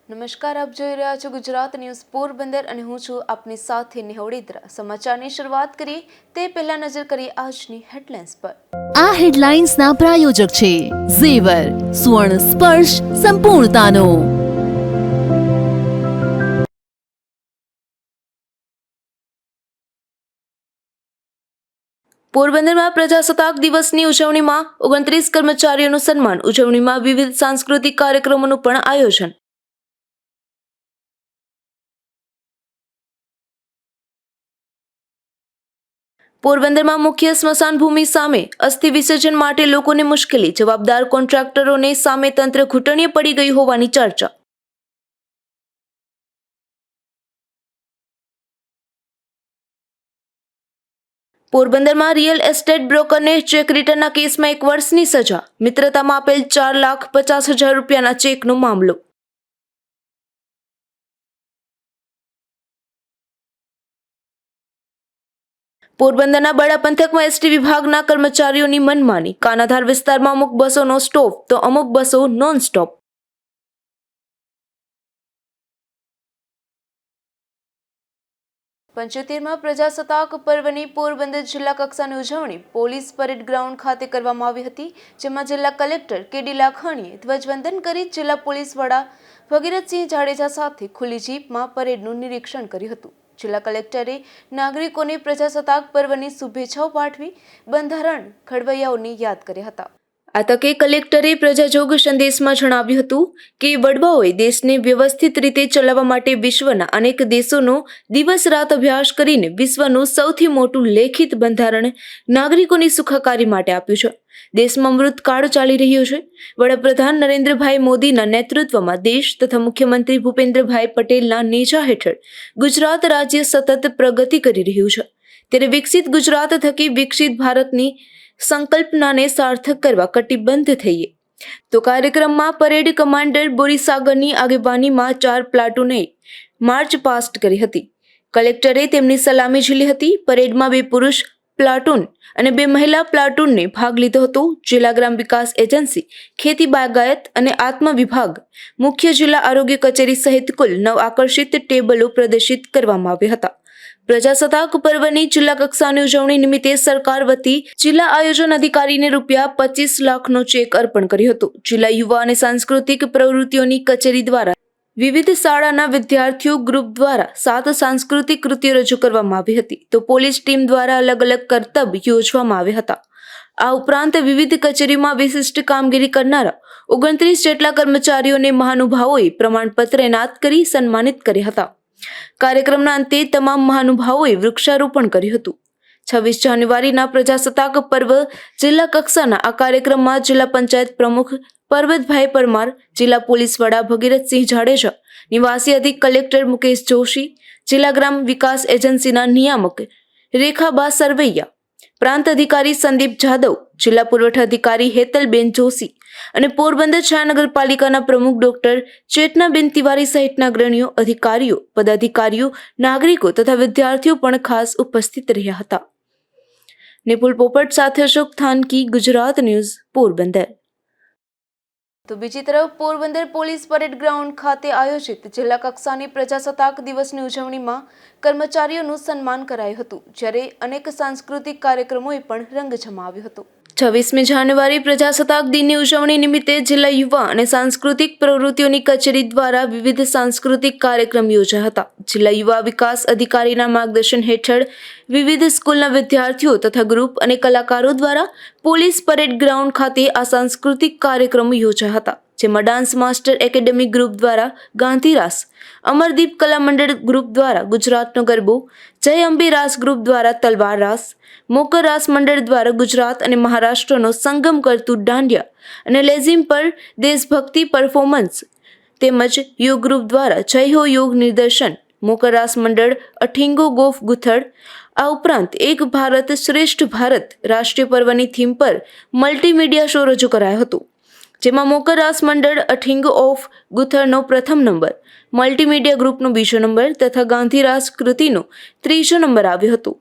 નમસ્કાર, આપ જોઈ રહ્યા છો ગુજરાત ન્યૂઝ પોરબંદર અને હું છું આપની સાથે નિહોડીદ્રા। સમાચારની શરૂઆત કરીએ તે પહેલા નજર કરીએ આજની હેડલાઇન્સ પર। આ હેડલાઇન્સના પ્રાયોજક છે ઝેવર, સુવર્ણ સ્પર્શ સંપૂર્ણતાનો। પોરબંદરમાં પ્રજાસત્તાક દિવસની ઉજવણીમાં 29 કર્મચારીઓનું સન્માન। ઉજવણીમાં વિવિધ સાંસ્કૃતિક કાર્યક્રમોનું પણ આયોજન। પોરબંદરમાં મુખ્ય સ્મશાન ભૂમિ સામે અસ્થિ વિસર્જન માટે લોકોને મુશ્કેલી। જવાબદાર કોન્ટ્રાક્ટરોને સામે તંત્ર ઘૂંટણીએ પડી ગયું હોવાની ચર્ચા। પોરબંદરમાં રિયલ એસ્ટેટ બ્રોકરને ચેક રિટર્નના કેસમાં 1 વર્ષની સજા। મિત્રતામાં આપેલ 4,50,000 રૂપિયાના ચેકનો મામલો। પોરબંદરના બડા પંથકમાં એસટી વિભાગના કર્મચારીઓની મનમાની। કાનાધાર વિસ્તારમાં અમુક બસોનો સ્ટોપ તો અમુક બસો નોન સ્ટોપ। પંચોતેરમાં પ્રજાસત્તાક પર્વની પોરબંદર જિલ્લા કક્ષાની ઉજવણી પોલીસ પરેડ ગ્રાઉન્ડ ખાતે કરવામાં આવી હતી, જેમાં જિલ્લા કલેક્ટર કે.ડી. લાખાણીએ ધ્વજવંદન કરી જિલ્લા પોલીસ વડા ભગીરથસિંહ જાડેજા સાથે ખુલ્લી જીપમાં પરેડનું નિરીક્ષણ કર્યું હતું। જિલ્લા કલેક્ટરે નાગરિકોને પ્રજાસત્તાક પર્વની શુભેચ્છાઓ પાઠવી બંધારણ ઘડવૈયાઓને યાદ કર્યા હતા। આ તકે કલેક્ટરે પ્રજાજોગ સંદેશમાં જણાવ્યું હતું કે વડવાઓએ દેશને વ્યવસ્થિત રીતે ચલાવવા માટે વિશ્વના અનેક દેશોનો દિવસ રાત અભ્યાસ કરીને વિશ્વનું સૌથી મોટું લેખિત બંધારણ નાગરિકોની સુખાકારી માટે આપ્યું છે। દેશમાં અમૃતકાળ ચાલી રહ્યો છે। વડાપ્રધાન નરેન્દ્રભાઈ મોદીના નેતૃત્વમાં દેશ તથા મુખ્યમંત્રી ભૂપેન્દ્રભાઈ પટેલના નેજા હેઠળ ગુજરાત રાજ્ય સતત પ્રગતિ કરી રહ્યું છે, ત્યારે વિકસિત ગુજરાત થકી વિકસિત ભારતની સંકલ્પનાને સાર્થક કરવા કટિબદ્ધ થઈએ। તો કાર્યક્રમમાં પરેડ કમાન્ડર બોરીસાગરની આગેવાનીમાં 4 પ્લાટૂનોએ માર્ચ પાસ્ટ કરી હતી। કલેક્ટરે તેમની સલામી ઝીલી હતી। પરેડમાં 2 પુરુષ પ્લાટૂન અને 2 મહિલા પ્લાટૂનને ભાગ લીધો હતો। જિલ્લા ગ્રામ વિકાસ એજન્સી, ખેતી બાગાયત અને આત્મા વિભાગ, મુખ્ય જિલ્લા આરોગ્ય કચેરી સહિત કુલ 9 આકર્ષિત ટેબલો પ્રદર્શિત કરવામાં આવ્યા હતા। પ્રજાસત્તાક પર્વની જિલ્લા કક્ષાની ઉજવણી નિમિત્તે સરકાર વતી જિલ્લા આયોજન અધિકારીને ₹25 લાખનો ચેક અર્પણ કર્યો હતો। જિલ્લા યુવા અને સાંસ્કૃતિક પ્રવૃત્તિઓની કચેરી દ્વારા વિવિધ શાળાના વિદ્યાર્થીઓ ગ્રુપ દ્વારા 7 સાંસ્કૃતિક કૃતિઓ રજૂ કરવામાં આવી હતી, તો પોલીસ ટીમ દ્વારા અલગ અલગ કરતબ યોજવામાં આવ્યા હતા। આ ઉપરાંત વિવિધ કચેરીમાં વિશિષ્ટ કામગીરી કરનારા 29 જેટલા કર્મચારીઓને મહાનુભાવોએ પ્રમાણપત્ર એનાયત કરી સન્માનિત કર્યા હતા। કાર્યક્રમના અંતે તમામ મહાનુભાવોએ વૃક્ષારોપણ કર્યું હતું। 26 જાન્યુઆરીના પ્રજાસત્તાક પર્વ જિલ્લા કક્ષાના આ કાર્યક્રમમાં જિલ્લા પંચાયત પ્રમુખ પરબતભાઈ પરમાર, જિલ્લા પોલીસ વડા ભગીરથસિંહ જાડેજા, નિવાસી અધિક કલેક્ટર મુકેશ જોશી, જિલ્લા ગ્રામ વિકાસ એજન્સીના નિયામક રેખાબા સરવૈયા, પ્રાંત અધિકારી સંદીપ જાદવ, જિલ્લા પુરવઠા અધિકારી હેતલબેન જોશી અને પોરબંદર શહેર નગરપાલિકાના પ્રમુખ ડોક્ટર ચેતનાબેન તિવારી સહિતના અગ્રણીઓ, અધિકારીઓ, પદાધિકારીઓ, નાગરિકો તથા વિદ્યાર્થીઓ પણ ખાસ ઉપસ્થિત રહ્યા હતા। નિપુલ પોપટ સાથે અશોક થાનકી, ગુજરાત ન્યૂઝ, પોરબંદર। તો બીજી તરફ પોરબંદર પોલીસ પરેડ ગ્રાઉન્ડ ખાતે આયોજિત જિલ્લા કક્ષાની પ્રજાસત્તાક દિવસની ઉજવણીમાં કર્મચારીઓનું સન્માન કરાયું હતું, જ્યારે અનેક સાંસ્કૃતિક કાર્યક્રમોએ પણ રંગ જમાવ્યો હતો। 26મી જાન્યુઆરી પ્રજાસત્તાક દિનની ઉજવણી નિમિત્તે જિલ્લા યુવા અને સાંસ્કૃતિક પ્રવૃત્તિઓની કચેરી દ્વારા વિવિધ સાંસ્કૃતિક કાર્યક્રમ યોજાયા હતા। જિલ્લા યુવા વિકાસ અધિકારીના માર્ગદર્શન હેઠળ વિવિધ સ્કૂલના વિદ્યાર્થીઓ તથા ગ્રુપ અને કલાકારો દ્વારા પોલીસ પરેડ ગ્રાઉન્ડ ખાતે આ સાંસ્કૃતિક કાર્યક્રમો યોજાયા હતા, જેમાં ડાન્સ માસ્ટર એકેડેમી ગ્રુપ દ્વારા ગાંધીરાસ, અમરદીપ કલા મંડળ ગ્રુપ દ્વારા ગુજરાતનો ગરબો, જય અંબે રાસ ગ્રુપ દ્વારા તલવાર રાસ, મોકર રાસ મંડળ દ્વારા ગુજરાત અને મહારાષ્ટ્રનો સંગમ કરતું દાંડિયા અને લેઝિમ પર દેશભક્તિ પરફોર્મન્સ તેમજ યોગ ગ્રુપ દ્વારા જય હો યોગ નિદર્શન, મોકર રાસ મંડળ અઠીંગો ગોફ ગુથડ। આ ઉપરાંત એક ભારત શ્રેષ્ઠ ભારત રાષ્ટ્રીય પર્વની થીમ પર મલ્ટીમીડિયા શો રજૂ કરાયો હતો, જેમાં મોકર રાસ મંડળ અઠીંગો ઓફ ગુથડનો પ્રથમ નંબર, મલ્ટીમીડિયા ગ્રુપનો બીજો નંબર તથા ગાંધીરાસ કૃતિનો ત્રીજો નંબર આવ્યો હતો।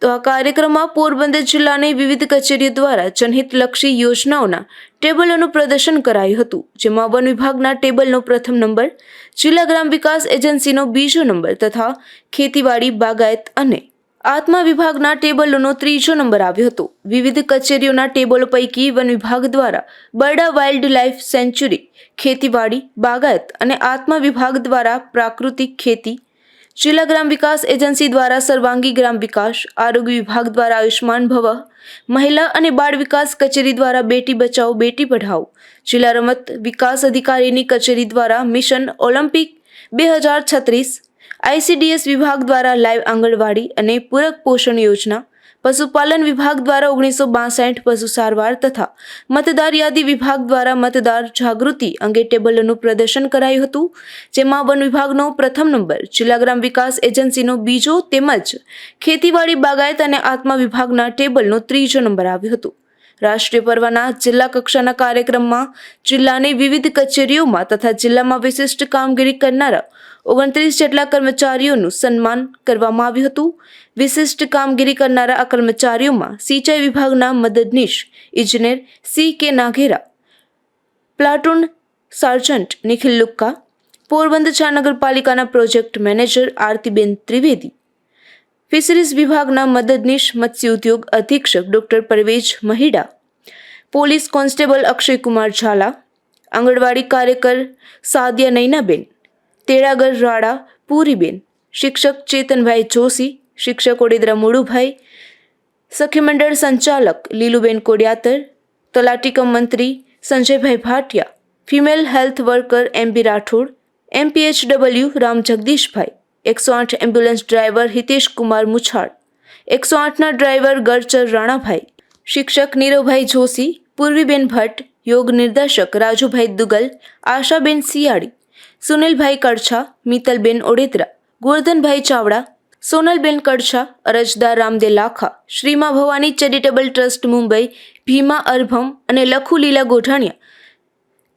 તો આ કાર્યક્રમમાં પોરબંદર જિલ્લાની વિવિધ કચેરીઓ દ્વારા જનહિતલક્ષી યોજનાઓના ટેબલોનું પ્રદર્શન કરાયું હતું, જેમાં વન વિભાગના ટેબલનો પ્રથમ નંબર, જિલ્લા ગ્રામ વિકાસ એજન્સીનો બીજો નંબર તથા ખેતીવાડી, બાગાયત અને આત્મા વિભાગના ટેબલોનો ત્રીજો નંબર આવ્યો હતો. વિવિધ કચેરીઓના ટેબલો પૈકી વન વિભાગ દ્વારા બરડા વાઇલ્ડ લાઇફ સેન્ચ્યુરી, ખેતીવાડી, બાગાયત અને આત્મા વિભાગ દ્વારા પ્રાકૃતિક ખેતી, જિલ્લા ગ્રામ વિકાસ એજન્સી દ્વારા સર્વાંગી ગ્રામ વિકાસ, આરોગ્ય વિભાગ દ્વારા આયુષ્માન ભવ, મહિલા અને બાળ વિકાસ કચેરી દ્વારા બેટી બચાવો બેટી પઢાઓ, જિલ્લા રમત વિકાસ અધિકારીની કચેરી દ્વારા મિશન ઓલિમ્પિક 2036, ICDS વિભાગ દ્વારા લાઈવ આંગણવાડી અને પૂરક પોષણ યોજના, પશુપાલન વિભાગ દ્વારા 1962 પશુ સારવાર તથા મતદાર યાદી વિભાગ દ્વારા મતદાર જાગૃતિ અંગે ટેબલોનું પ્રદર્શન કરાયું હતું, જેમાં વન વિભાગનો પ્રથમ નંબર, જિલ્લા ગ્રામ વિકાસ એજન્સીનો બીજો તેમજ ખેતીવાડી, બાગાયત અને આત્મા વિભાગના ટેબલનો ત્રીજો નંબર આવ્યો હતો. રાષ્ટ્રીય પર્વના જિલ્લા કક્ષાના કાર્યક્રમમાં જિલ્લાની વિવિધ કચેરીઓમાં તથા જિલ્લામાં વિશિષ્ટ કામગીરી કરનારા 29 જેટલા કર્મચારીઓનું સન્માન કરવામાં આવ્યું હતું. વિશિષ્ટ કામગીરી કરનારા આ કર્મચારીઓમાં સિંચાઈ વિભાગના મદદનીશ ઇજનેર CK Naghera, platoon sergeant Nikhil Lukka, Porbandar નગરપાલિકાના project manager Aartiben Trivedi, fisheries વિભાગના મદદનીશ મત્સ્ય ઉદ્યોગ અધિક્ષક doctor Parvez Mahida, police constable Akshaykumar Zala, anganwadi કાર્યકર સાદિયા નૈનાબેન, તેડાગર રાડા પૂરીબેન, શિક્ષક ચેતનભાઈ જોશી, શિક્ષક ઓડેદરા મુળુભાઈ, સખી મંડળ સંચાલક લીલુબેન કોડિયાતર, તલાટી કમ મંત્રી Sanjaybhai Bhatia, female health worker MB Rathod, MPHW Ram Jagdishbhai, 108 ambulance driver Hitesh Kumar Muchhal, 108ના ડ્રાઈવર ગરચર રાણાભાઈ, શિક્ષક નીરવભાઈ જોશી, પૂર્વીબેન ભટ્ટ, યોગ નિર્દેશક રાજુભાઈ દુગલ, આશાબેન સિયાડી, સુનિલભાઈ કડછા, મિત્તલબેન ઓડેદરા, ગોરધનભાઈ ચાવડા, સોનલબેન કડછા, અરજદાર રામદે લાખા, શ્રીમા ભવાની ચેરિટેબલ ટ્રસ્ટ મુંબઈ, ભીમા અરભમ અને લખુ લીલા ગોઢાણીયા,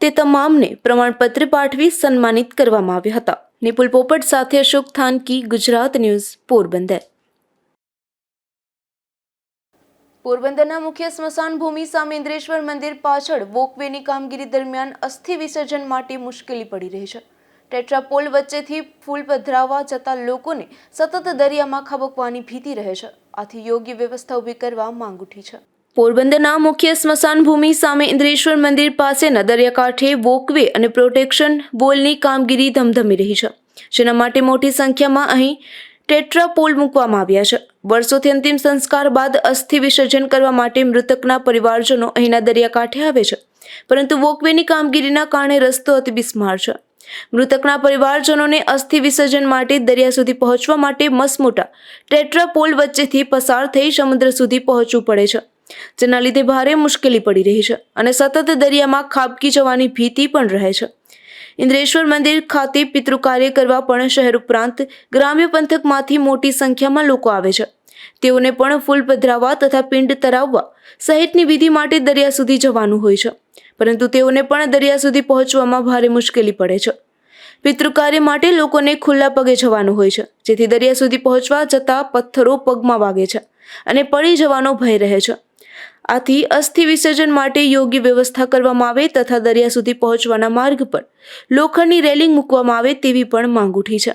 તે તમામને પ્રમાણપત્ર પાઠવી સન્માનિત કરવામાં આવ્યા હતા. નિપુલ પોપટ સાથે અશોક થાનકી, ગુજરાત ન્યૂઝ, પોરબંદર. પોરબંદરના મુખ્ય સ્મશાન ભૂમિ સામે ઇન્દ્રેશ્વર મંદિર પાછળ વોકવેની કામગીરી દરમિયાન અસ્થિ વિસર્જન માટે મુશ્કેલી પડી રહી છે. ટેટ્રાપોલ વચ્ચેથી ફૂલ પધરાવવા જતા લોકોને સતત દરિયામાં ખાબકવાની ભીતિ રહે છે. આથી યોગ્ય વ્યવસ્થા ઊભી કરવા માંગ ઉઠી છે. પોરબંદરના મુખ્ય સ્મશાન ભૂમિ સામે ઇન્દ્રેશ્વર મંદિર પાસેના દરિયાકાંઠે વોકવે અને પ્રોટેક્શન વોલની કામગીરી ધમધમી રહી છે, જેના માટે મોટી સંખ્યામાં અહીં ટેટ્રાપોલ મૂકવામાં આવ્યા છે. વર્ષોથી અંતિમ સંસ્કાર બાદ અસ્થિ વિસર્જન કરવા માટે મૃતકના પરિવારજનો અહીંના દરિયાકાંઠે આવે છે, પરંતુ વોકવેની કામગીરીના કારણે રસ્તો અતિ બિસ્માર છે. મૃતકના પરિવારજનોને અસ્થિ વિસર્જન માટે દરિયા સુધી પહોંચવા માટે મસમોટા ટેટ્રાપોલ વચ્ચેથી પસાર થઈ સમુદ્ર સુધી પહોંચવું પડે છે, જેના લીધે ભારે મુશ્કેલી પડી રહી છે અને સતત દરિયામાં ખાબકી જવાની ભીતિ પણ રહે છે. ઇન્દ્રેશ્વર મંદિર ખાતે પિતૃ કાર્ય કરવા પણ શહેર ઉપરાંત ગ્રામ્ય પંથકમાંથી મોટી સંખ્યામાં લોકો આવે છે. તેઓને પણ ફૂલ પધરાવવા તથા પિંડ તરાવવા સહિતની વિધિ માટે દરિયા સુધી જવાનું હોય છે, પરંતુ તેઓને પણ દરિયા સુધી પહોંચવામાં ભારે મુશ્કેલી પડે છે. પિતૃ કાર્ય માટે લોકોને ખુલ્લા પગે જવાનું હોય છે, જેથી દરિયા સુધી પહોંચવા જતા પથ્થરો પગમાં વાગે છે અને પડી જવાનો ભય રહે છે. આથી અસ્થિ વિસર્જન માટે યોગ્ય વ્યવસ્થા કરવામાં આવે તથા દરિયા સુધી પહોંચવાના માર્ગ પર લોખંડની રેલિંગ મૂકવામાં આવે તેવી પણ માંગ ઉઠી છે.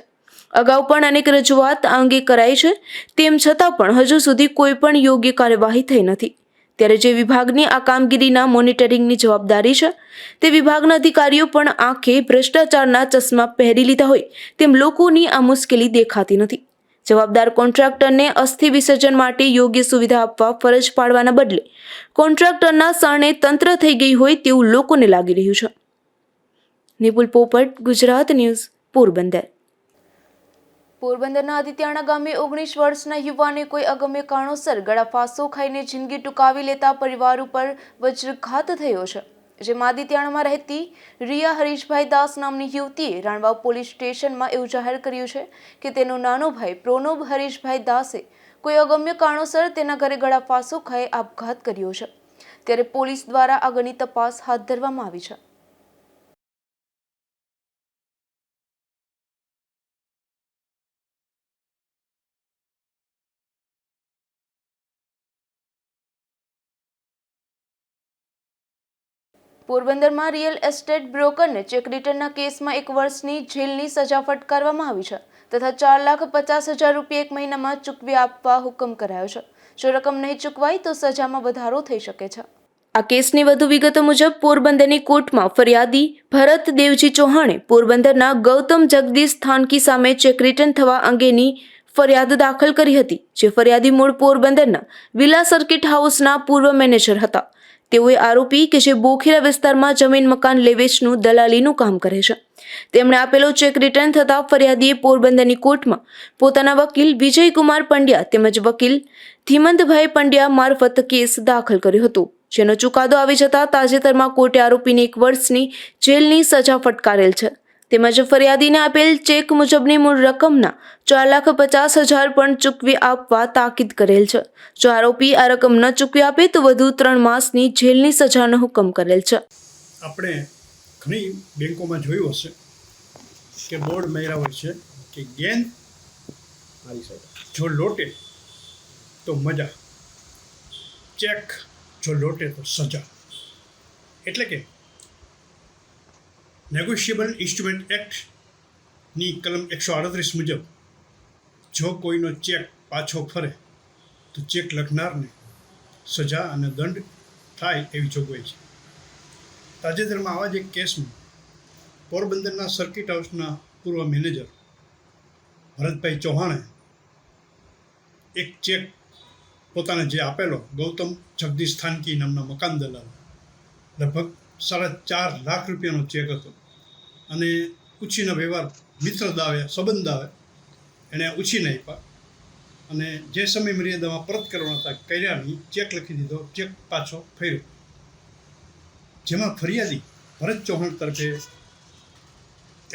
અગાઉ પણ અનેક રજૂઆત આ અંગે કરાઈ છે, તેમ છતાં પણ હજુ સુધી કોઈ પણ યોગ્ય કાર્યવાહી થઈ નથી. ત્યારે જે વિભાગની આ કામગીરીના મોનિટરિંગની જવાબદારી છે, તે વિભાગના અધિકારીઓ પણ આંખે ભ્રષ્ટાચારના ચશ્મા પહેરી લીધા હોય તેમ લોકોની આ મુશ્કેલી દેખાતી નથી. જવાબદાર કોન્ટ્રાક્ટરને અસ્થિ વિસર્જન માટે યોગ્ય સુવિધા આપવા ફરજ પાડવાના બદલે કોન્ટ્રાક્ટરના શરણે તંત્ર થઈ ગઈ હોય તેવું લોકોને લાગી રહ્યું છે. નિપુલ પોપટ, ગુજરાત ન્યૂઝ, પોરબંદર. પોરબંદરના આદિત્યાણા ગામે 19 વર્ષના યુવાને કોઈ અગમ્ય કારણોસર ગળાફાંસો ખાઈને જિંદગી ટૂંકાવી લેતા પરિવાર ઉપર વજ્રઘાત થયો છે. જેમાં આદિત્યાણામાં રહેતી રિયા હરીશભાઈ દાસ નામની યુવતીએ રાણવાવ પોલીસ સ્ટેશનમાં એવું જાહેર કર્યું છે કે તેનો નાનો ભાઈ પ્રોનોબ હરીશભાઈ દાસે કોઈ અગમ્ય કારણોસર તેના ઘરે ગળાફાંસો ખાઈ આપઘાત કર્યો છે. ત્યારે પોલીસ દ્વારા આગળની તપાસ હાથ ધરવામાં આવી છે. પોરબંદરમાં રિયલ એસ્ટેટ બ્રોકરને ચેક રિટર્નના કેસમાં 1 વર્ષની જેલની સજા ફટકારવામાં આવી છે તથા 4,50,000 રૂપિયા 1 મહિનામાં ચૂકવી આપવા હુકમ કરાયો છે. જો રકમ નહીં ચૂકવાય તો સજામાં વધારો થઈ શકે છે. આ કેસની વધુ વિગતો મુજબ પોરબંદરની કોર્ટમાં ફરિયાદી ભરત દેવજી ચૌહાણે પોરબંદરના ગૌતમ જગદીશ થાનકી સામે ચેક રિટર્ન થવા અંગેની ફરિયાદ દાખલ કરી હતી. જે ફરિયાદી મૂળ પોરબંદરના વિલા સર્કિટ હાઉસના પૂર્વ મેનેજર હતા. તેઓએ આરોપી કે જે બોખીરા વિસ્તારમાં જમીન મકાન લેવેચનું દલાલીનું કામ કરે છે તેમણે આપેલો ચેક રિટર્ન થતાં ફરિયાદીએ પોરબંદરની કોર્ટમાં પોતાના વકીલ વિજયકુમાર પંડ્યા તેમજ વકીલ ધીમંતભાઈ પંડ્યા મારફત કેસ દાખલ કર્યો હતો. જેનો ચુકાદો આવી જતા તાજેતરમાં કોર્ટે આરોપીને 1 વર્ષની જેલની સજા ફટકારેલ છે. તેમજ ફરિયાદીને આપેલ ચેક મુજબની મૂળ રકમના 4,50,000 પણ ચૂકવી આપવા તાકીદ કરેલ છે. જો આરોપી આ રકમ ન ચૂકવી આપે તો વધુ 3 માસની જેલની સજાનો હુકમ કરેલ છે. આપણે ઘણી બેંકોમાં જોયું હશે કે બોર્ડ માર્યા હોય છે કે ગેન જો લોટે તો મજા, ચેક જો લોટે તો સજા. એટલે કે નેગોશિયેબલ ઇન્સ્ટ્રુમેન્ટ એક્ટની કલમ 138 મુજબ જો કોઈનો ચેક પાછો ફરે તો ચેક લખનારને સજા અને દંડ થાય એવી જોગવાઈ છે. તાજેતરમાં આવા જ એક કેસમાં પોરબંદરના સર્કિટ હાઉસના પૂર્વ મેનેજર ભરતભાઈ ચૌહાણે એક ચેક પોતાને જે આપેલો ગૌતમ જગદીશ થાનકી નામના મકાન દલાલ લગભગ 4.5 લાખ રૂપિયાનો ચેક હતો અને ઉછીના વ્યવહાર મિત્ર દાવે સંબંધ દાવે એણે ઉછીને આપ્યા અને જે સમય મર્યાદામાં પરત કરવાના હતા કર્યા નહીં, ચેક લખી દીધો, ચેક પાછો ફર્યો. જેમાં ફરિયાદી ભરત ચૌહાણ તરફે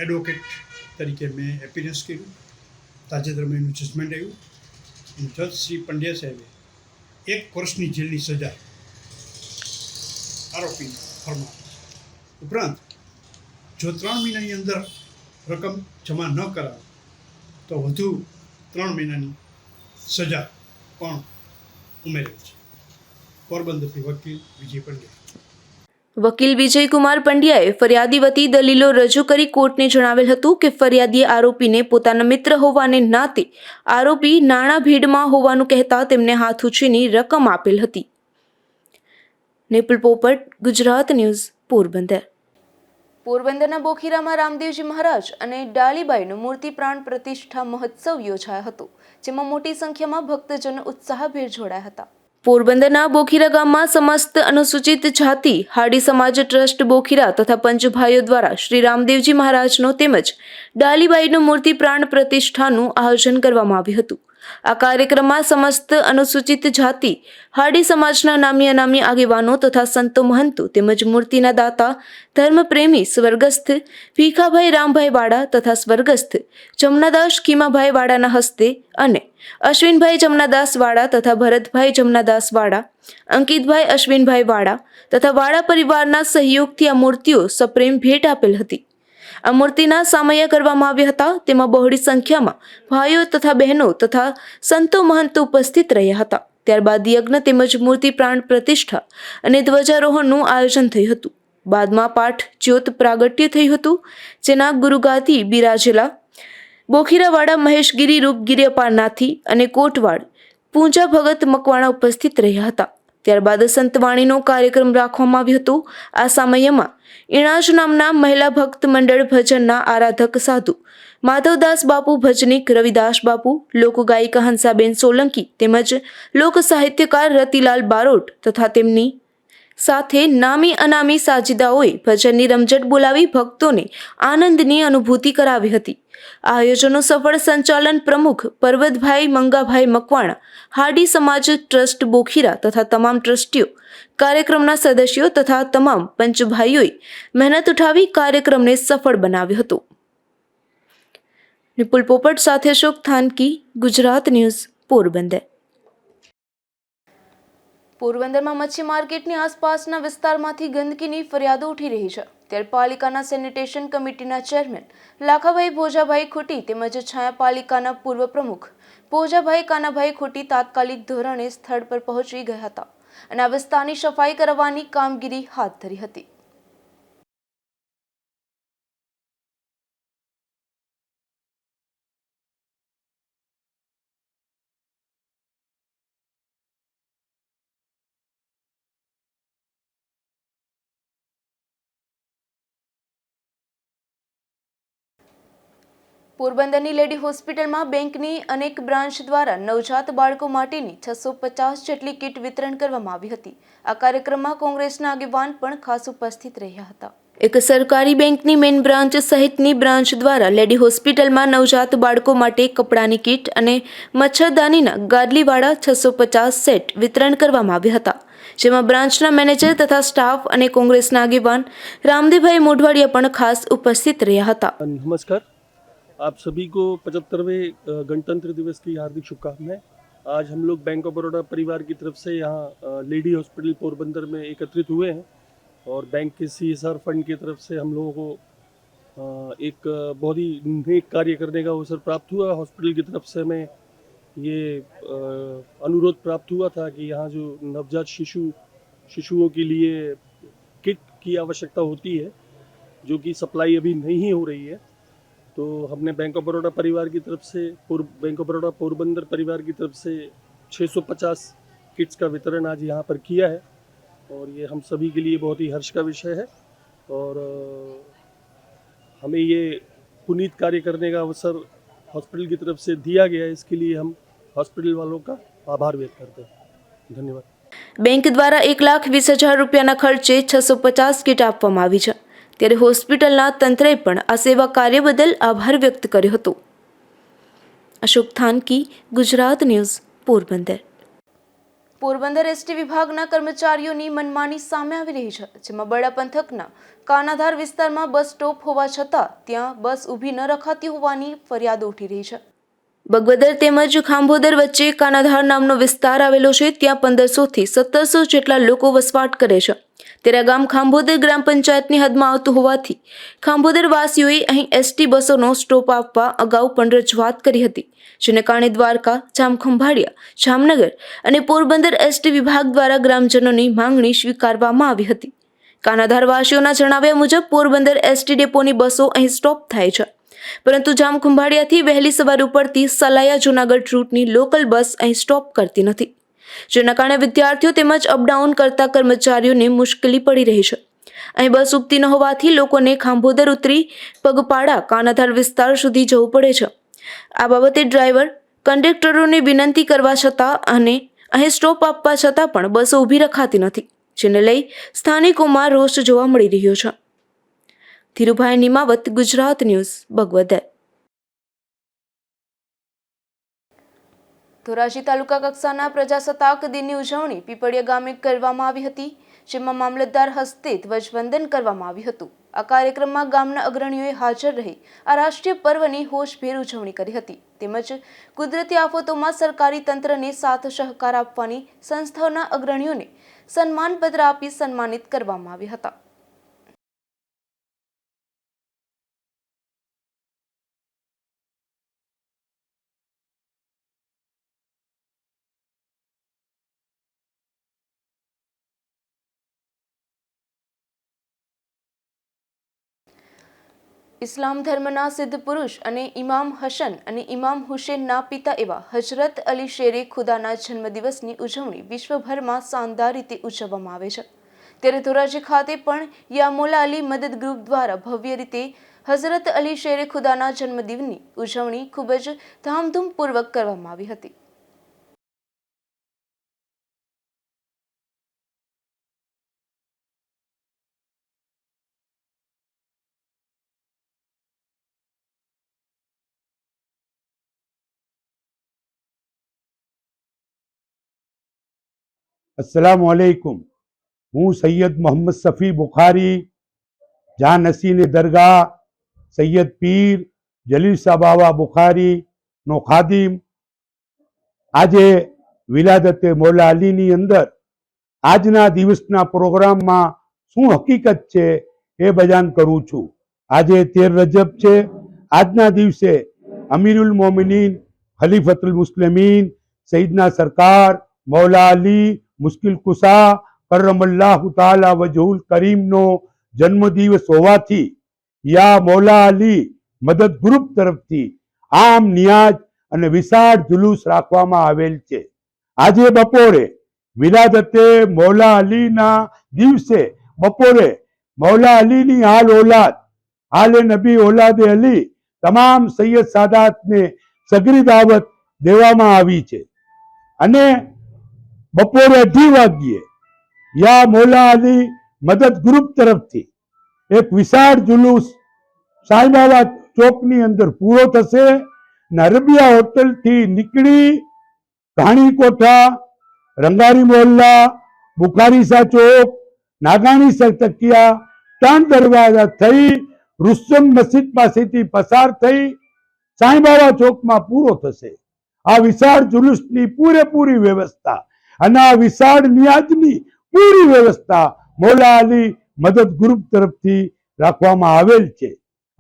એડવોકેટ તરીકે મેં એપિયરન્સ કર્યું. તાજેતરમાં એનું જજમેન્ટ આવ્યું અને જજ શ્રી પંડ્યા સાહેબે 1 વર્ષની જેલની સજા આરોપીને ફરમાવી. ઉપરાંત જો 3 મહિનાની અંદર રકમ જમા ન કરાવે તો વધુ 3 મહિનાની સજા પણ ઉમેરેલ છે. પોરબંદરથી વકીલ વિજય પંડ્યા. વકીલ વિજયકુમાર પંડ્યાએ ફરિયાદી વતી દલીલો રજૂ કરી કોર્ટને જણાવેલ હતું કે ફરિયાદીએ આરોપીને પોતાના મિત્ર હોવાને નાતે આરોપી નાણાં ભીડમાં હોવાનું કહેતા તેમને હાથ ઉછીની રકમ આપેલ હતી. નિપુલ પોપટ, ગુજરાત ન્યૂઝ, પોરબંદર. પોરબંદરના બોખીરામાં રામદેવજી મહારાજ અને ડાલીબાઈનો મૂર્તિ પ્રાણ પ્રતિષ્ઠા મહોત્સવ યોજાયો હતો. જેમાં મોટી સંખ્યામાં ભક્તજનો ઉત્સાહભેર જોડાયા હતા. પોરબંદરના બોખીરા ગામમાં સમસ્ત અનુસૂચિત જાતિ હાડી સમાજ ટ્રસ્ટ બોખીરા તથા પંચભાઈઓ દ્વારા શ્રી રામદેવજી મહારાજનો તેમજ ડાલીબાઈનો મૂર્તિ પ્રાણ પ્રતિષ્ઠાનું આયોજન કરવામાં આવ્યું હતું. આ કાર્યક્રમમાં સમસ્ત અનુસૂચિત જાતિ હાડી સમાજના નામી અનામી આગેવાનો તથા સંતો મહંતો તેમજ મૂર્તિના દાતા ધર્મપ્રેમી સ્વર્ગસ્થ ભીખાભાઈ રામભાઈ વાડા તથા સ્વર્ગસ્થ જમનાદાસ ખીમાભાઈ વાડાના હસ્તે અને અશ્વિનભાઈ જમનાદાસ વાડા તથા ભરતભાઈ જમનાદાસ વાડા, અંકિતભાઈ અશ્વિનભાઈ વાડા તથા વાડા પરિવારના સહયોગથી આ મૂર્તિઓ સપ્રેમ ભેટ આપેલ હતી. આ મૂર્તિના સામૈયા કરવામાં આવ્યા હતા. તેમાં બહોળી સંખ્યામાં ભાઈઓ તથા બહેનો તથા સંતો મહંતો ઉપસ્થિત રહ્યા હતા. ત્યારબાદ યજ્ઞ તેમજ મૂર્તિ પ્રાણ પ્રતિષ્ઠા અને ધ્વજારોહણનું આયોજન થયું હતું. બાદમાં પાઠ જ્યોત પ્રાગટ્ય થયું હતું, જેના ગુરુગાદી બિરાજેલા બોખીરાવાડા મહેશગીરી રૂપગીરી અપારનાથી અને કોટવાડ પૂંજા ભગત મકવાણા ઉપસ્થિત રહ્યા હતા. ત્યારબાદ સંતવાણીનો કાર્યક્રમ રાખવામાં આવ્યો હતો. આ સમયમાં ઇણાજ નામના મહિલા ભક્ત મંડળ ભજનના આરાધક સાધુ માધવદાસ બાપુ ભજનિક, રવિદાસ બાપુ, લોકગાયિકા હંસાબેન સોલંકી તેમજ લોક સાહિત્યકાર રતિલાલ બારોટ તથા તેમની સાથે નામી અનામી સાજીદાઓએ ભજનની રમઝટ બોલાવી ભક્તોને આનંદની અનુભૂતિ કરાવી હતી. આ આયોજનનું સફળ સંચાલન પ્રમુખ પરવતભાઈ મંગાભાઈ મકવાણા, હાડી સમાજ ટ્રસ્ટ બોખીરા તથા તમામ ટ્રસ્ટીઓ, કાર્યક્રમના સદસ્યો તથા તમામ પંચભાઈઓએ મહેનત ઉઠાવી કાર્યક્રમને સફળ બનાવ્યો હતો. નિપુલ પોપટ સાથે અશોક થાનકી, ગુજરાત ન્યૂઝ, પોરબંદર. પોરબંદરમાં મચ્છી માર્કેટની આસપાસના વિસ્તારમાંથી ગંદકીની ફરિયાદો ઉઠી રહી છે. ત્યારે પાલિકાના સેનિટેશન કમિટીના ચેરમેન લાખાભાઈ ભોજાભાઈ ખુટી તેમજ છાયાપાલિકાના પૂર્વ પ્રમુખ ભોજાભાઈ કાનાભાઈ ખુટી તાત્કાલિક ધોરણે સ્થળ પર પહોંચી ગયા હતા અને આ વિસ્તારની સફાઈ કરવાની કામગીરી હાથ ધરી હતી. પોરબંદરની લેડી હોસ્પિટલમાં બેંકની અનેક બ્રાન્ચ દ્વારા નવજાત બાળકો માટેની 650 જેટલી કીટ વિતરણ કરવામાં આવી હતી. આ કાર્યક્રમમાં કોંગ્રેસના આગેવાન પણ ખાસ ઉપસ્થિત રહ્યા હતા. એક સરકારી બેંકની મેઇન બ્રાન્ચ સહિતની બ્રાન્ચ દ્વારા લેડી હોસ્પિટલમાં નવજાત બાળકો માટે કપડાની કીટ અને મચ્છરદાનીના ગાદલીવાળા 650 સેટ વિતરણ કરવામાં આવ્યા હતા, જેમાં બ્રાન્ચના મેનેજર તથા સ્ટાફ અને કોંગ્રેસના આગેવાન રામદેવભાઈ મોઢવાડિયા પણ ખાસ ઉપસ્થિત રહ્યા હતા. नमस्कार, आप सभी को 75वें गणतंत्र दिवस की हार्दिक शुभकामनाएं। आज हम लोग बैंक ऑफ बड़ौदा परिवार की तरफ से यहाँ लेडी हॉस्पिटल पोरबंदर में एकत्रित हुए हैं और बैंक के CSR फंड की तरफ से हम लोगों को एक बहुत ही नेक कार्य करने का अवसर प्राप्त हुआ। हॉस्पिटल की तरफ से हमें ये अनुरोध प्राप्त हुआ था कि यहाँ जो नवजात शिशुओं के लिए किट की आवश्यकता होती है, जो कि सप्लाई अभी नहीं हो रही है, तो हमने बैंक ऑफ बड़ौदा परिवार की तरफ से बैंक ऑफ बड़ौदा पोरबंदर परिवार की तरफ से 650 किट्स का वितरण आज यहाँ पर किया है और ये हम सभी के लिए बहुत ही हर्ष का विषय है और हमें ये पुनीत कार्य करने का अवसर हॉस्पिटल की तरफ से दिया गया है। इसके लिए हम हॉस्पिटल वालों का आभार व्यक्त करते हैं। धन्यवाद। બેંક દ્વારા 1,20,000 રૂપિયાના ખર્ચે 650 કીટ આપવામાં આવી છે, ત્યારે હોસ્પિટલના તંત્રએ પણ આ સેવા કાર્ય બદલ આભાર વ્યક્ત કર્યો હતો. અશોક થાનકી, ગુજરાત ન્યૂઝ, પોરબંદર. પોરબંદર એસટી વિભાગના કર્મચારીઓની મનમાની સામે આવી રહી છે, જેમાં બરડા પંથકના કાનાધાર વિસ્તારમાં બસ સ્ટોપ હોવા છતાં ત્યાં બસ ઊભી ન રખાતી હોવાની ફરિયાદો ઉઠી રહી છે. બગવદર તેમજ ખાંભોદર વચ્ચે કાનાધાર નામનો વિસ્તાર આવેલો છે. ત્યાં 1500 થી 1700 જેટલા લોકો વસવાટ કરે છે. ત્યારે આ ગામ ખાંભોદર ગ્રામ પંચાયતની હદમાં આવતું હોવાથી ખાંભોદર વાસીઓએ અહીં એસટી બસોનો સ્ટોપ આપવા અગાઉ પણ રજૂઆત કરી હતી, જેને કારણે દ્વારકા, જામખંભાળિયા, જામનગર અને પોરબંદર એસટી વિભાગ દ્વારા ગ્રામજનોની માંગણી સ્વીકારવામાં આવી હતી. કાનાધાર વાસીઓના જણાવ્યા મુજબ પોરબંદર એસટી ડેપોની બસો અહીં સ્ટોપ થાય છે, પરંતુ જામખંભાળિયાથી વહેલી સવારે ઉપડતી સલાયા જૂનાગઢ રૂટની લોકલ બસ અહીં સ્ટોપ કરતી નથી, જેના કારણે વિદ્યાર્થીઓ તેમજ અપડાઉન કરતા કર્મચારીઓને મુશ્કેલી પડી રહી છે. અહીં બસ ઉપતી ન હોવાથી લોકોને ખાંભોદર ઉતરી પગપાળા કાનાધાર વિસ્તાર સુધી જવું પડે છે. આ બાબતે ડ્રાઈવર કંડક્ટરોને વિનંતી કરવા છતાં અને અહીં સ્ટોપ આપવા છતાં પણ બસો ઊભી રખાતી નથી, જેને લઈ સ્થાનિકોમાં રોષ જોવા મળી રહ્યો છે. ધીરુભાઈ નિમાવત, ગુજરાત ન્યૂઝ, બગવદર. ધોરાજી તાલુકા કક્ષાના પ્રજાસત્તાક દિનની ઉજવણી પીપળિયા ગામે કરવામાં આવી હતી, જેમાં મામલતદાર હસ્તે ધ્વજવંદન કરવામાં આવ્યું હતું. આ કાર્યક્રમમાં ગામના અગ્રણીઓએ હાજર રહી આ રાષ્ટ્રીય પર્વની હોશભેર ઉજવણી કરી હતી, તેમજ કુદરતી આફતોમાં સરકારી તંત્રને સાથ સહકાર આપવાની સંસ્થાઓના અગ્રણીઓને સન્માનપત્ર આપી સન્માનિત કરવામાં આવ્યા હતા. ઇસ્લામ ધર્મના સિદ્ધ પુરુષ અને ઇમામ હસન અને ઇમામ હુસેનના પિતા એવા હજરત અલી શેરે ખુદાના જન્મદિવસની ઉજવણી વિશ્વભરમાં શાનદાર રીતે ઉજવવામાં આવે છે. ત્યારે ધોરાજી ખાતે પણ યામોલા અલી મદદ ગ્રુપ દ્વારા ભવ્ય રીતે હઝરત અલી શેરે ખુદાના જન્મદિવસની ઉજવણી ખૂબ જ ધામધૂમપૂર્વક કરવામાં આવી હતી. अस्सलामुअलैकुम। हूँ सैयद मोहम्मद सफ़ी बुखारी, जहाँ नसीन दरगाह सैयद पीर जलील शाह बाबा बुखारी नो खादिम। આજે વિલાદતે મૌલા અલીની અંદર આજના દિવસના પ્રોગ્રામમાં શું હકીકત છે એ બયાન કરું છું. આજે 13 રજબ છે. આજના દિવસે અમીરુલ મોમિનીન ખલીફતુલ મુસ્લિમીન સૈયદના સરકાર મૌલા અલી મુશ્કિલ કુશા કરમલ્લાહુ તાલા વજહુલ કરીમનો જન્મદિવસ હોવાથી યા મૌલા અલી મદદ ગ્રુપ તરફથી આમ નિયાજ અને વિશાળ જુલુસ રાખવામાં આવેલ છે. આજે બપોરે વિલાદતે મૌલા અલીના દિવસે બપોરે મૌલા અલીની હાલ નબી ઓલાદે અલી તમામ સૈયદ સાદાતને સગરી દાવત દેવામાં આવી છે અને બપોરે 2:30 વાગ્યે યા મોલા અલી મદદ ગ્રુપ તરફથી એક વિશાળ જુલુસ સાંઈબાબા ચોકની અંદર પૂરો થશે. અરબિયા હોટલથી નીકળી ઘાણી કોઠા, રંગારી મોહલ્લા, બુખારીસા ચોક, નાગાણી તકિયા, 3 દરવાજા થઈ રુસ્તમ મસ્જિદ પાસેથી પસાર થઈ સાંઈબાબા ચોકમાં પૂરો થશે. આ વિશાળ જુલુસની પૂરેપૂરી વ્યવસ્થા અને આ વિશાળ નિયાજની પૂરી વ્યવસ્થા મોલા અલી મદદ ગ્રુપ તરફથી રાખવામાં આવેલ છે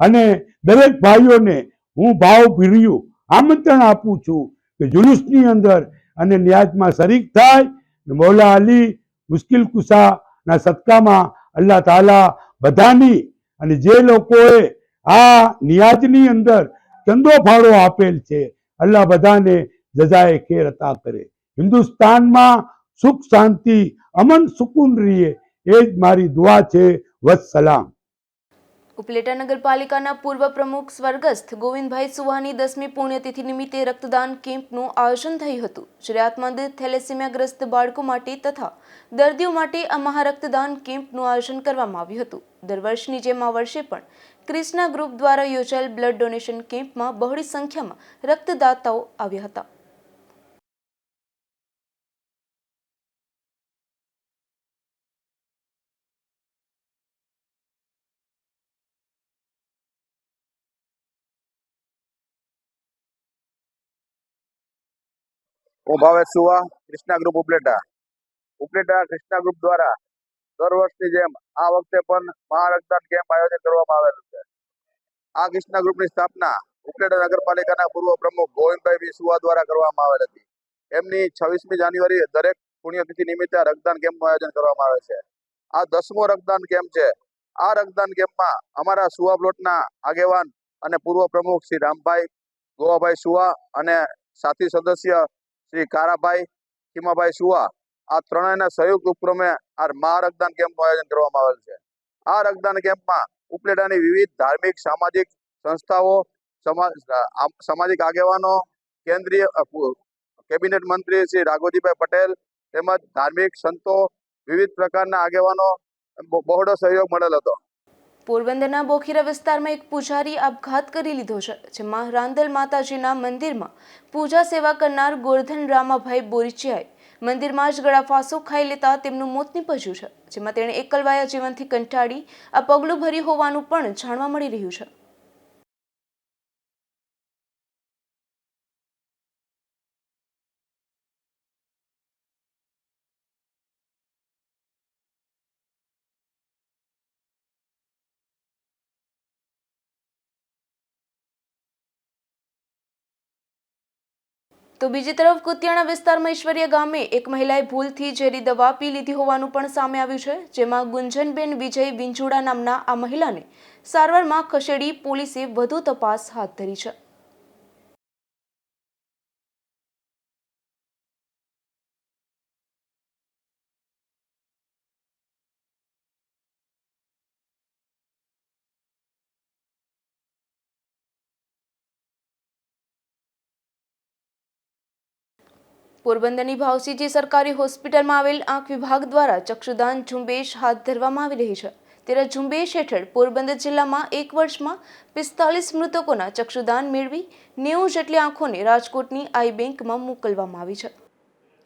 અને દરેક ભાઈઓને હું ભાવભર્યું આમંત્રણ આપું છું કે જુલુસની અંદર અને નિયાજમાં શરીક થાય. મોલા અલી મુશ્કિલ કુશાના સદકામાં અલ્લાહ તાલા બધાની અને જે લોકોએ આ નિયાજની અંદર ચંદો ફાળો આપેલ છે અલ્લાહ બધાને જજાએ ખેર અતા કરે. હિન્દુસ્તાનમાં સુખ શાંતિ અમન સુકૂન રહીએ એ જ મારી દુઆ છે. વસ્સલામ. ઉપલેટા નગરપાલિકાના પૂર્વ પ્રમુખ સ્વર્ગસ્થ ગોવિંદભાઈ સુહાની 10મી પુણ્યતિથિ નિમિત્તે રક્તદાન કેમ્પનું આયોજન થયું હતું. જરૂરિયાતમંદ થેલેસીમિયાગ્રસ્ત બાળકો માટે તથા દર્દીઓ માટે આ મહારક્તદાન કેમ્પનું આયોજન કરવામાં આવ્યું હતું. દર વર્ષની જેમ આ વર્ષે પણ ક્રિષ્ના ગ્રુપ દ્વારા યોજાયેલ બ્લડ ડોનેશન કેમ્પમાં બહોળી સંખ્યામાં રક્તદાતાઓ આવ્યા હતા. હું ભાવેશ સુવા, ક્રિષ્ના ગ્રુપ ઉપલેટા ક્રિષ્ના ગ્રુપ દ્વારા દર વર્ષની જેમ આ વખતે પણ મહારક્તદાન કેમ્પ આયોજન કરવામાં આવેલું છે. આ ક્રિષ્ના ગ્રુપની સ્થાપના ઉપલેટા નગરપાલિકાના પૂર્વ પ્રમુખ ગોવિંદભાઈ સુવા દ્વારા કરવામાં આવેલ હતી. એમની 26મી જાન્યુઆરીએ દરેક પુણ્યતિથિ નિમિત્તે રક્તદાન કેમ્પનું આયોજન કરવામાં આવે છે. આ 10મો રક્તદાન કેમ્પ છે. આ રક્તદાન કેમ્પમાં અમારા સુવા પ્લોટના આગેવાન અને પૂર્વ પ્રમુખ શ્રી રામભાઈ ગોવાભાઈ સુવા અને સાથી સદસ્ય શ્રી કારાભાઈ ખીમાભાઈ સુવા, આ ત્રણેયના સંયુક્ત ઉપક્રમે આ મહારક્તદાન કેમ્પનું આયોજન કરવામાં આવેલ છે. આ રક્તદાન કેમ્પમાં ઉપલેટાની વિવિધ ધાર્મિક સામાજિક સંસ્થાઓ, સામાજિક આગેવાનો, કેન્દ્રીય કેબિનેટ મંત્રી શ્રી રાઘોજીભાઈ પટેલ તેમજ ધાર્મિક સંતો, વિવિધ પ્રકારના આગેવાનો બહોળો સહયોગ મળેલ હતો. પોરબંદરના બોખીરા વિસ્તારમાં એક પૂજારી આપઘાત કરી લીધો છે, જેમાં રાંદલ માતાજીના મંદિરમાં પૂજા સેવા કરનાર ગોરધન રામાભાઈ બોરીચિયાએ મંદિરમાં જ ગળાફાંસો ખાઈ લેતા તેમનું મોત નીપજ્યું છે, જેમાં તેણે એકલવાયા જીવનથી કંટાળી આ પગલું ભર્યું હોવાનું પણ જાણવા મળી રહ્યું છે. તો બીજી તરફ કુતિયાણા વિસ્તારમાં ઈશ્વરીય ગામે એક મહિલાએ ભૂલથી ઝેરી દવા પી લીધી હોવાનું પણ સામે આવ્યું છે, જેમાં ગુંજનબેન વિજય વિંજુડા નામના આ મહિલાને સારવારમાં ખસેડી પોલીસે વધુ તપાસ હાથ ધરી છે. પોરબંદરની ભાવસીજી સરકારી હોસ્પિટલમાં આવેલ આંખ વિભાગ દ્વારા ચક્ષુદાન ઝુંબેશ હાથ ધરવામાં આવી રહી છે. ત્યારે ઝુંબેશ હેઠળ પોરબંદર જિલ્લામાં એક વર્ષમાં 45 મૃતકોના ચક્ષુદાન મેળવી 90 જેટલી આંખોને રાજકોટની આઈ બેંકમાં મોકલવામાં આવી છે.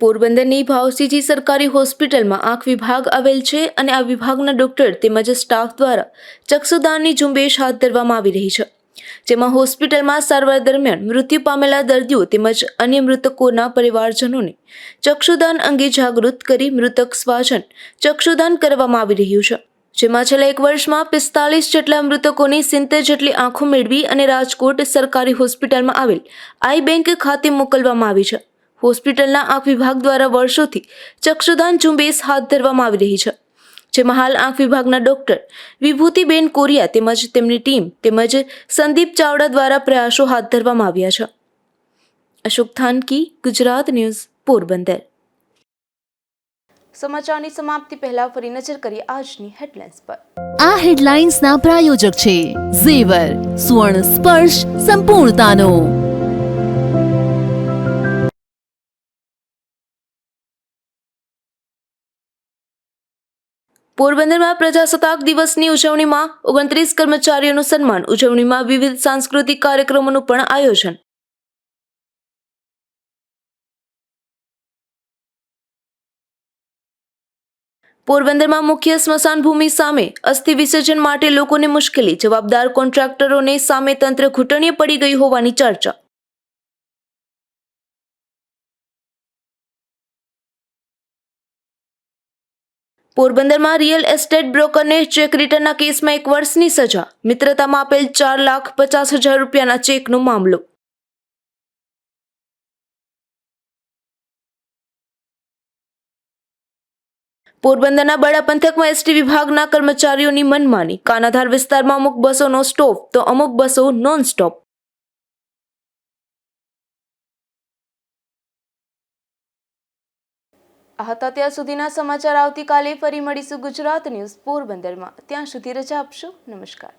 પોરબંદરની ભાવસીજી સરકારી હોસ્પિટલમાં આંખ વિભાગ આવેલ છે અને આ વિભાગના ડોક્ટર તેમજ સ્ટાફ દ્વારા ચક્ષુદાનની ઝુંબેશ હાથ ધરવામાં આવી રહી છે, જેમાં હોસ્પિટલમાં સારવાર દરમિયાન મૃત્યુ પામેલા દર્દીઓ તેમજ અન્ય મૃતકોના પરિવારજનોને ચક્ષુદાન અંગે જાગૃત કરી મૃતક સ્વજન ચક્ષુદાન કરવામાં આવી રહ્યું છે, જેમાં છેલ્લા એક વર્ષમાં 45 જેટલા મૃતકોની 70 જેટલી આંખો મેળવી અને રાજકોટ સરકારી હોસ્પિટલમાં આવેલ આઈ બેંક ખાતે મોકલવામાં આવી છે. હોસ્પિટલના આંખ વિભાગ દ્વારા વર્ષોથી ચક્ષુદાન ઝુંબેશ હાથ ધરવામાં આવી રહી છે, જેમાં હાલ આંખ વિભાગના ડોક્ટર વિભૂતિબેન કોરિયા તેમજ તેમની ટીમ તેમજ સંદીપ ચાવડા દ્વારા પ્રયાસો હાથ ધરવામાં આવ્યા છે. અશોક થાનકી, ગુજરાત ન્યૂઝ, પોરબંદર. સમાચારની સમાપ્તિ પહેલા ફરી નજર કરીએ આજની હેડલાઇન્સ પર. આ હેડલાઇન્સના પ્રાયોજક છે ઝેવર સુવર્ણ સ્પર્શ સંપૂર્ણતાનો. પોરબંદરમાં પ્રજાસત્તાક દિવસની ઉજવણીમાં 29 કર્મચારીઓનું સન્માન. ઉજવણીમાં વિવિધ સાંસ્કૃતિક કાર્યક્રમોનું પણ આયોજન. પોરબંદરમાં મુખ્ય સ્મશાન ભૂમિ સામે અસ્થિ વિસર્જન માટે લોકોને મુશ્કેલી. જવાબદાર કોન્ટ્રાક્ટરોને સામે તંત્ર ઘૂંટણીએ પડી ગયું હોવાની ચર્ચા. પોરબંદરમાં રિયલ એસ્ટેટ બ્રોકરને ચેક રિટર્નના કેસમાં 1 વર્ષની સજા. મિત્રતામાં આપેલ 4,50,000 રૂપિયાના ચેકનો મામલો. પોરબંદરના બડા પંથકમાં એસટી વિભાગના કર્મચારીઓની મનમાની. કાનાધાર વિસ્તારમાં અમુક બસોનો સ્ટોપ તો અમુક બસો નોન સ્ટોપ. આ હતા ત્યાં સુધીના સમાચાર. આવતીકાલે ફરી મળીશું ગુજરાત ન્યૂઝ પોરબંદરમાં. ત્યાં સુધી રજા આપશો. નમસ્કાર.